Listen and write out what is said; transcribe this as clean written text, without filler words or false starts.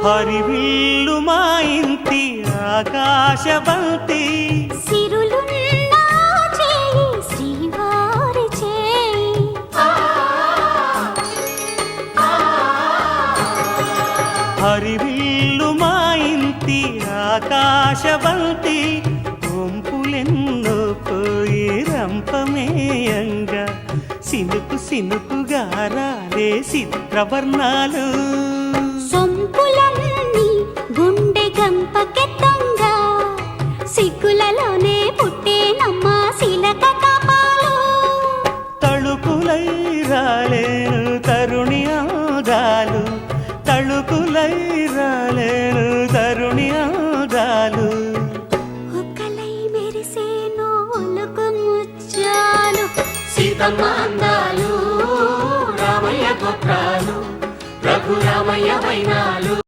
హరివిల్లు మా ఇంటి ఆకాశబంతి సిరులున్న చేయి శ్రీవారి చేయి హరివిల్లు మా ఇంటి ఆకాశబంతి వంపులెన్నో పోయి రంపమేయంగా సినుకు సినుకుగా రాలే చిత్రవర్ణాలు సొంపులన్నీ గుండె గంపకెత్తంగా సిగ్గులలోనే పుట్టేనమ్మా శిలక కపాలు తళుకులై రాలేను తరుణి ఆగాలు తళుకులై రాలేను తరుణి ఆగాలు ఒక్కలై మెరిసేను ఒలుకు ముచ్చాలు సీతమ్మ అందాలు రామయ్య గోత్రాలు రఘురామయ్య